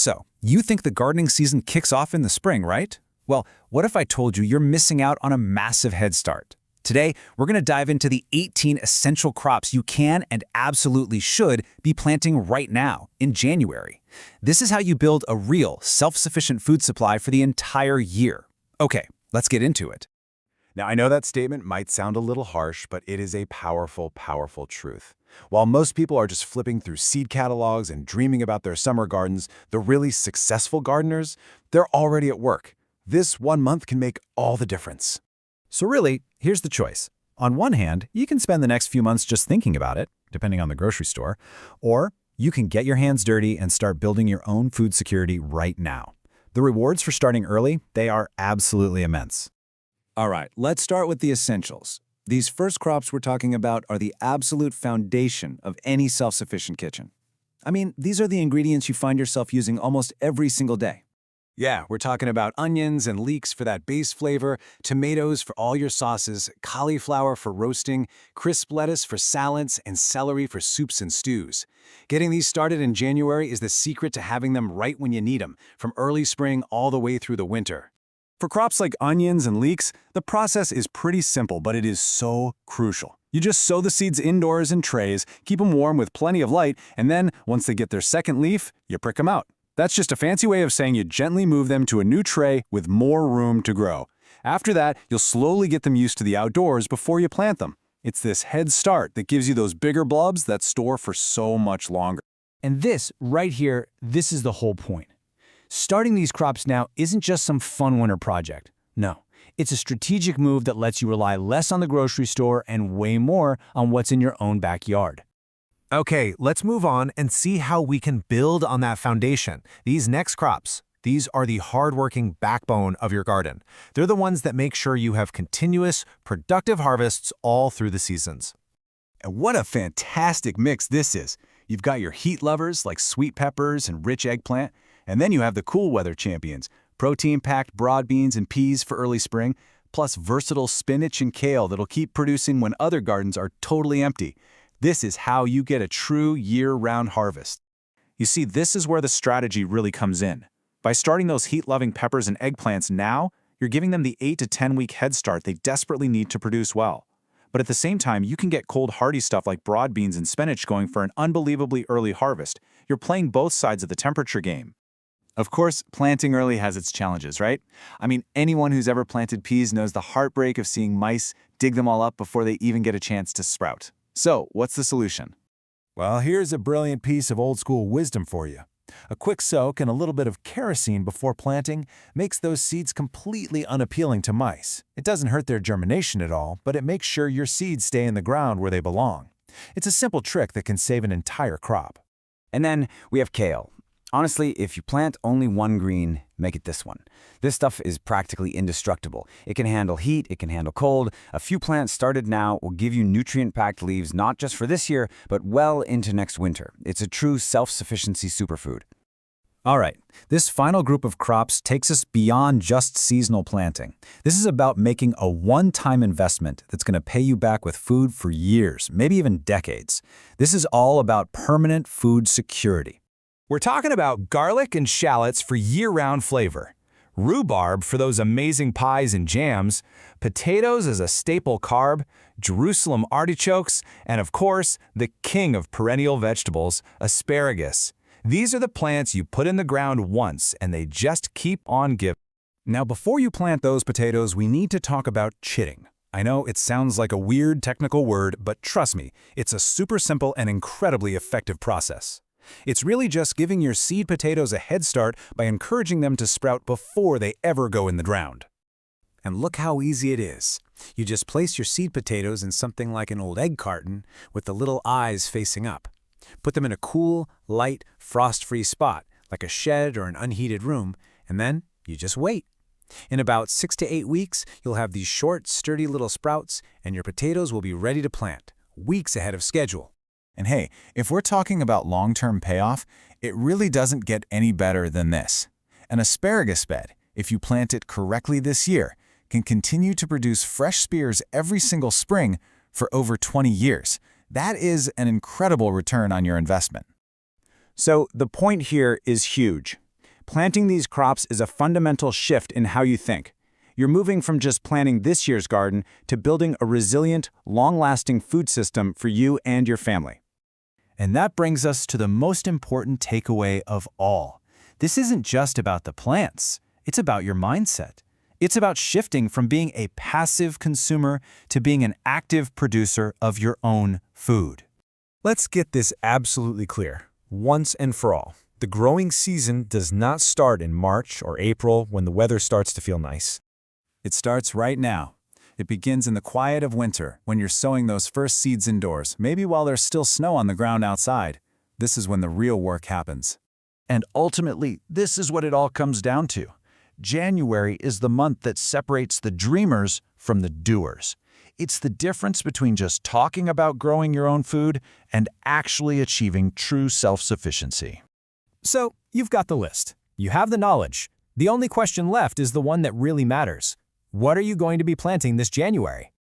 So, you think the gardening season kicks off in the spring, right? Well, what if I told you you're missing out on a massive head start? Today, we're going to dive into the 18 essential crops you can and absolutely should be planting right now, in January. This is how you build a real, self-sufficient food supply for the entire year. Okay, let's get into it. Now, I know that statement might sound a little harsh, but it is a powerful, powerful truth. While most people are just flipping through seed catalogs and dreaming about their summer gardens, the really successful gardeners, they're already at work. This 1 month can make all the difference. So really, here's the choice. On one hand, you can spend the next few months just thinking about it, depending on the grocery store, or you can get your hands dirty and start building your own food security right now. The rewards for starting early, they are absolutely immense. All right, let's start with the essentials. These first crops we're talking about are the absolute foundation of any self-sufficient kitchen. I mean, these are the ingredients you find yourself using almost every single day. Yeah, we're talking about onions and leeks for that base flavor, tomatoes for all your sauces, cauliflower for roasting, crisp lettuce for salads, and celery for soups and stews. Getting these started in January is the secret to having them right when you need them, from early spring all the way through the winter. For crops like onions and leeks, the process is pretty simple, but it is so crucial. You just sow the seeds indoors in trays, keep them warm with plenty of light, and then, once they get their second leaf, you prick them out. That's just a fancy way of saying you gently move them to a new tray with more room to grow. After that, you'll slowly get them used to the outdoors before you plant them. It's this head start that gives you those bigger bulbs that store for so much longer. And this, right here, this is the whole point. Starting these crops now isn't just some fun winter project. No, it's a strategic move that lets you rely less on the grocery store and way more on what's in your own backyard. Okay, let's move on and see how we can build on that foundation. These next crops, these are the hardworking backbone of your garden. They're the ones that make sure you have continuous, productive harvests all through the seasons. And what a fantastic mix this is. You've got your heat lovers like sweet peppers and rich eggplant, and then you have the cool weather champions, protein-packed broad beans and peas for early spring, plus versatile spinach and kale that'll keep producing when other gardens are totally empty. This is how you get a true year-round harvest. You see, this is where the strategy really comes in. By starting those heat-loving peppers and eggplants now, you're giving them the 8 to 10 week head start they desperately need to produce well. But at the same time, you can get cold hardy stuff like broad beans and spinach going for an unbelievably early harvest. You're playing both sides of the temperature game. Of course, planting early has its challenges, right? I mean, anyone who's ever planted peas knows the heartbreak of seeing mice dig them all up before they even get a chance to sprout. So, what's the solution? Well, here's a brilliant piece of old-school wisdom for you. A quick soak and a little bit of kerosene before planting makes those seeds completely unappealing to mice. It doesn't hurt their germination at all, but it makes sure your seeds stay in the ground where they belong. It's a simple trick that can save an entire crop. And then we have kale. Honestly, if you plant only one green, make it this one. This stuff is practically indestructible. It can handle heat, it can handle cold. A few plants started now will give you nutrient-packed leaves not just for this year, but well into next winter. It's a true self-sufficiency superfood. All right, this final group of crops takes us beyond just seasonal planting. This is about making a one-time investment that's going to pay you back with food for years, maybe even decades. This is all about permanent food security. We're talking about garlic and shallots for year-round flavor, rhubarb for those amazing pies and jams, potatoes as a staple carb, Jerusalem artichokes, and of course, the king of perennial vegetables, asparagus. These are the plants you put in the ground once and they just keep on giving. Now, before you plant those potatoes, we need to talk about chitting. I know it sounds like a weird technical word, but trust me, it's a super simple and incredibly effective process. It's really just giving your seed potatoes a head start by encouraging them to sprout before they ever go in the ground. And look how easy it is. You just place your seed potatoes in something like an old egg carton with the little eyes facing up. Put them in a cool, light, frost-free spot, like a shed or an unheated room, and then you just wait. In about 6 to 8 weeks, you'll have these short, sturdy little sprouts, and your potatoes will be ready to plant, weeks ahead of schedule. And hey, if we're talking about long-term payoff, it really doesn't get any better than this. An asparagus bed, if you plant it correctly this year, can continue to produce fresh spears every single spring for over 20 years. That is an incredible return on your investment. So the point here is huge. Planting these crops is a fundamental shift in how you think. You're moving from just planting this year's garden to building a resilient, long-lasting food system for you and your family. And that brings us to the most important takeaway of all. This isn't just about the plants. It's about your mindset. It's about shifting from being a passive consumer to being an active producer of your own food. Let's get this absolutely clear, once and for all. The growing season does not start in March or April when the weather starts to feel nice. It starts right now. It begins in the quiet of winter, when you're sowing those first seeds indoors, maybe while there's still snow on the ground outside. This is when the real work happens. And ultimately, this is what it all comes down to. January is the month that separates the dreamers from the doers. It's the difference between just talking about growing your own food and actually achieving true self-sufficiency. So, you've got the list. You have the knowledge. The only question left is the one that really matters. What are you going to be planting this January?